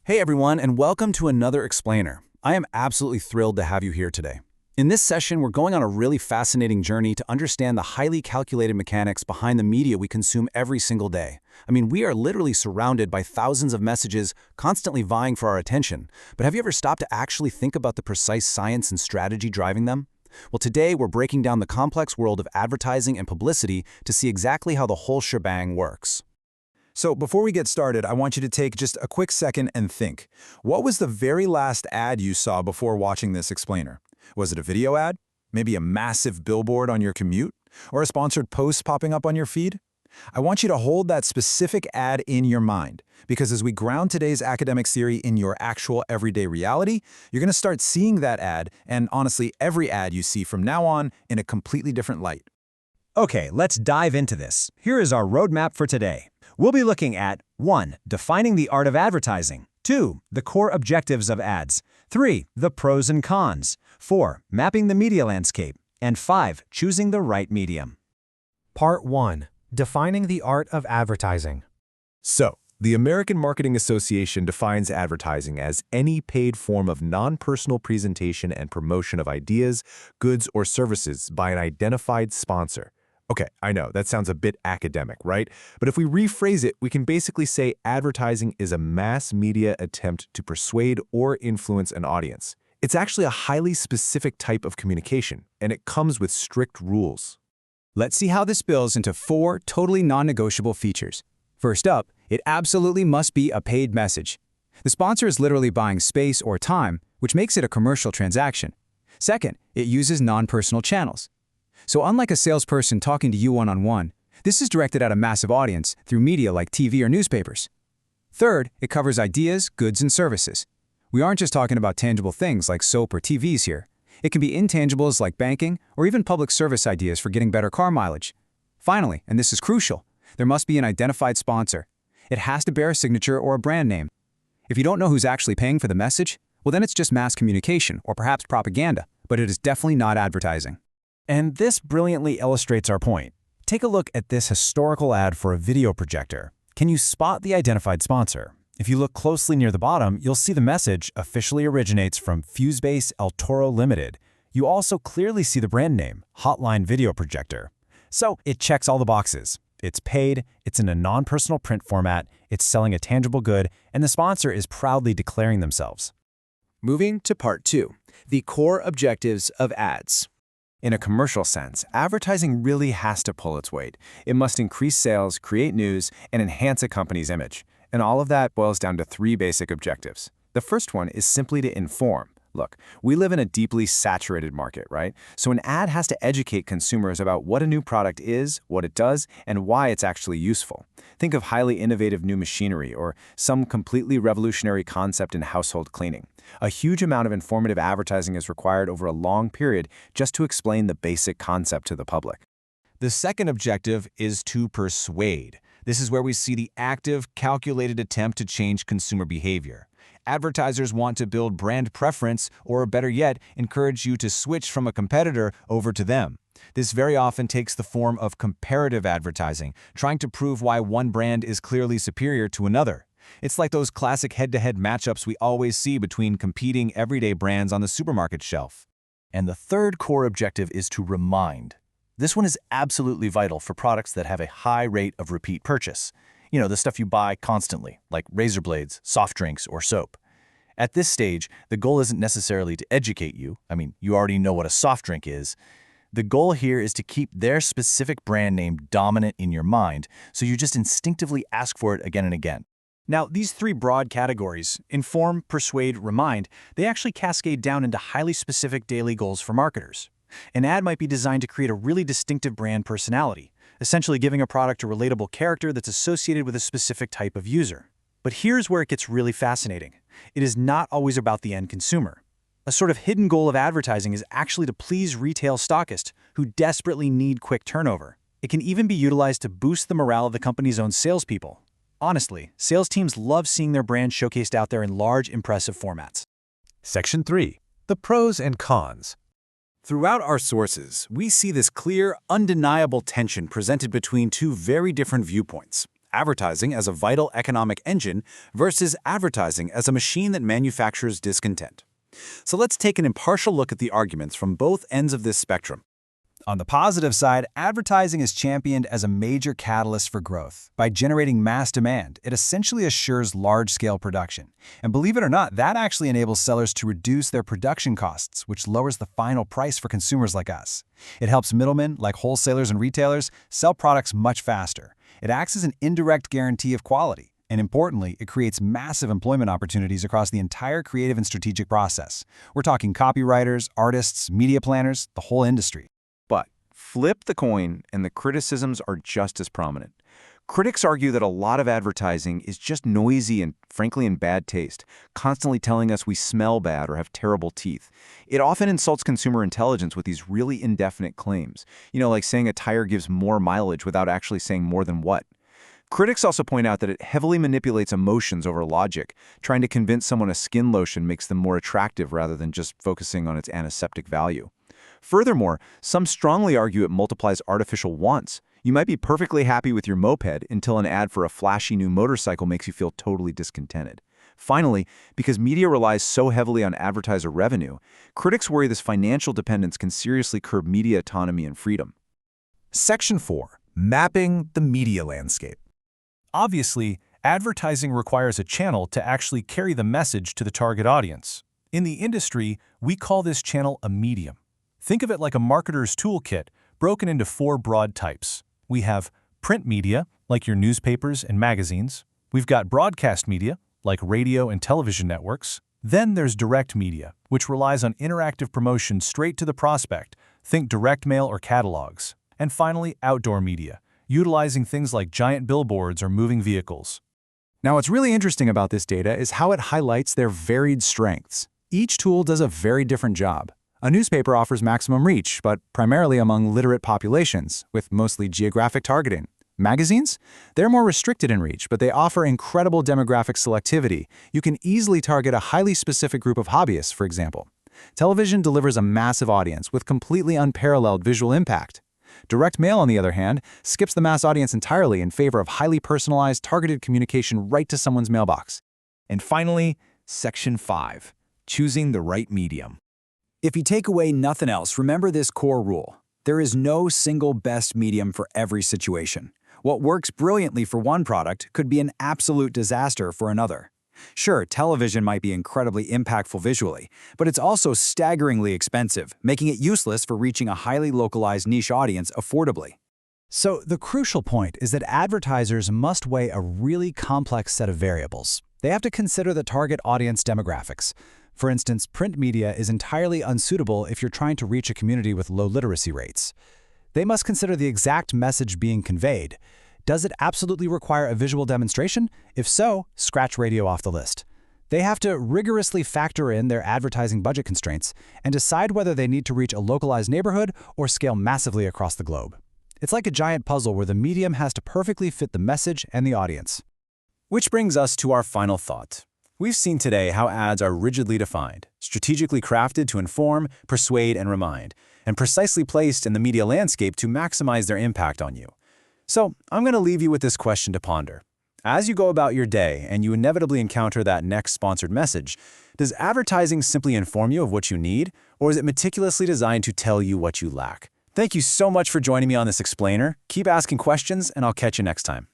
Hey everyone, and welcome to another Explainer. I am absolutely thrilled to have you here today. In this session, we're going on a really fascinating journey to understand the highly calculated mechanics behind the media we consume every single day. I mean, we are literally surrounded by thousands of messages constantly vying for our attention. But have you ever stopped to actually think about the precise science and strategy driving them? Well, today we're breaking down the complex world of advertising and publicity to see exactly how the whole shebang works. So before we get started, I want you to take just a quick second and think. What was the very last ad you saw before watching this explainer? Was it a video ad? Maybe a massive billboard on your commute? Or a sponsored post popping up on your feed? I want you to hold that specific ad in your mind, because as we ground today's academic theory in your actual everyday reality, you're going to start seeing that ad, and honestly, every ad you see from now on, in a completely different light. Okay, let's dive into this. Here is our roadmap for today. We'll be looking at 1. Defining the art of advertising. 2. The core objectives of ads. 3. The pros and cons. 4. Mapping the media landscape. And 5. Choosing the right medium. Part 1. Defining the art of advertising. So, the American Marketing Association defines advertising as any paid form of non-personal presentation and promotion of ideas, goods, or services by an identified sponsor. Okay, I know, that sounds a bit academic, right? But if we rephrase it, we can basically say advertising is a mass media attempt to persuade or influence an audience. It's actually a highly specific type of communication, and it comes with strict rules. Let's see how this builds into 4 totally non-negotiable features. First up, it absolutely must be a paid message. The sponsor is literally buying space or time, which makes it a commercial transaction. Second, it uses non-personal channels. So unlike a salesperson talking to you one-on-one, this is directed at a massive audience through media like TV or newspapers. Third, it covers ideas, goods, and services. We aren't just talking about tangible things like soap or TVs here. It can be intangibles like banking or even public service ideas for getting better car mileage. Finally, and this is crucial, there must be an identified sponsor. It has to bear a signature or a brand name. If you don't know who's actually paying for the message, well then it's just mass communication or perhaps propaganda, but it is definitely not advertising. And this brilliantly illustrates our point. Take a look at this historical ad for a video projector. Can you spot the identified sponsor? If you look closely near the bottom, you'll see the message officially originates from Fusebase El Toro Limited. You also clearly see the brand name, Hotline Video Projector. So it checks all the boxes. It's paid, it's in a non-personal print format, it's selling a tangible good, and the sponsor is proudly declaring themselves. Moving to Part 2, the core objectives of ads. In a commercial sense, advertising really has to pull its weight. It must increase sales, create news, and enhance a company's image. And all of that boils down to 3 basic objectives. The first one is simply to inform. Look, we live in a deeply saturated market, right? So an ad has to educate consumers about what a new product is, what it does, and why it's actually useful. Think of highly innovative new machinery or some completely revolutionary concept in household cleaning. A huge amount of informative advertising is required over a long period just to explain the basic concept to the public. The second objective is to persuade. This is where we see the active, calculated attempt to change consumer behavior. Advertisers want to build brand preference, or better yet, encourage you to switch from a competitor over to them. This very often takes the form of comparative advertising, trying to prove why one brand is clearly superior to another. It's like those classic head-to-head matchups we always see between competing everyday brands on the supermarket shelf. And the third core objective is to remind. This one is absolutely vital for products that have a high rate of repeat purchase. You know, the stuff you buy constantly, like razor blades, soft drinks, or soap. At this stage, the goal isn't necessarily to educate you. I mean, you already know what a soft drink is. The goal here is to keep their specific brand name dominant in your mind, so you just instinctively ask for it again and again. Now, these 3 broad categories, inform, persuade, remind, they actually cascade down into highly specific daily goals for marketers. An ad might be designed to create a really distinctive brand personality, essentially giving a product a relatable character that's associated with a specific type of user. But here's where it gets really fascinating. It is not always about the end consumer. A sort of hidden goal of advertising is actually to please retail stockists who desperately need quick turnover. It can even be utilized to boost the morale of the company's own salespeople. Honestly, sales teams love seeing their brand showcased out there in large, impressive formats. Section 3. The pros and cons. Throughout our sources, we see this clear, undeniable tension presented between 2 very different viewpoints: advertising as a vital economic engine versus advertising as a machine that manufactures discontent. So let's take an impartial look at the arguments from both ends of this spectrum. On the positive side, advertising is championed as a major catalyst for growth. By generating mass demand, it essentially assures large-scale production. And believe it or not, that actually enables sellers to reduce their production costs, which lowers the final price for consumers like us. It helps middlemen, like wholesalers and retailers, sell products much faster. It acts as an indirect guarantee of quality. And importantly, it creates massive employment opportunities across the entire creative and strategic process. We're talking copywriters, artists, media planners, the whole industry. But flip the coin, and the criticisms are just as prominent. Critics argue that a lot of advertising is just noisy and, frankly, in bad taste, constantly telling us we smell bad or have terrible teeth. It often insults consumer intelligence with these really indefinite claims, like saying a tire gives more mileage without actually saying more than what. Critics also point out that it heavily manipulates emotions over logic, trying to convince someone a skin lotion makes them more attractive rather than just focusing on its antiseptic value. Furthermore, some strongly argue it multiplies artificial wants. You might be perfectly happy with your moped until an ad for a flashy new motorcycle makes you feel totally discontented. Finally, because media relies so heavily on advertiser revenue, critics worry this financial dependence can seriously curb media autonomy and freedom. Section 4. Mapping the media landscape. Obviously, advertising requires a channel to actually carry the message to the target audience. In the industry, we call this channel a medium. Think of it like a marketer's toolkit, broken into 4 broad types. We have print media, like your newspapers and magazines. We've got broadcast media, like radio and television networks. Then there's direct media, which relies on interactive promotion straight to the prospect. Think direct mail or catalogs. And finally, outdoor media, utilizing things like giant billboards or moving vehicles. Now, what's really interesting about this data is how it highlights their varied strengths. Each tool does a very different job. A newspaper offers maximum reach, but primarily among literate populations, with mostly geographic targeting. Magazines? They're more restricted in reach, but they offer incredible demographic selectivity. You can easily target a highly specific group of hobbyists, for example. Television delivers a massive audience with completely unparalleled visual impact. Direct mail, on the other hand, skips the mass audience entirely in favor of highly personalized, targeted communication right to someone's mailbox. And finally, Section 5, choosing the right medium. If you take away nothing else, remember this core rule. There is no single best medium for every situation. What works brilliantly for one product could be an absolute disaster for another. Sure, television might be incredibly impactful visually, but it's also staggeringly expensive, making it useless for reaching a highly localized niche audience affordably. So the crucial point is that advertisers must weigh a really complex set of variables. They have to consider the target audience demographics. For instance, print media is entirely unsuitable if you're trying to reach a community with low literacy rates. They must consider the exact message being conveyed. Does it absolutely require a visual demonstration? If so, scratch radio off the list. They have to rigorously factor in their advertising budget constraints and decide whether they need to reach a localized neighborhood or scale massively across the globe. It's like a giant puzzle where the medium has to perfectly fit the message and the audience. Which brings us to our final thought. We've seen today how ads are rigidly defined, strategically crafted to inform, persuade, and remind, and precisely placed in the media landscape to maximize their impact on you. So, I'm going to leave you with this question to ponder. As you go about your day and you inevitably encounter that next sponsored message, does advertising simply inform you of what you need, or is it meticulously designed to tell you what you lack? Thank you so much for joining me on this explainer. Keep asking questions, and I'll catch you next time.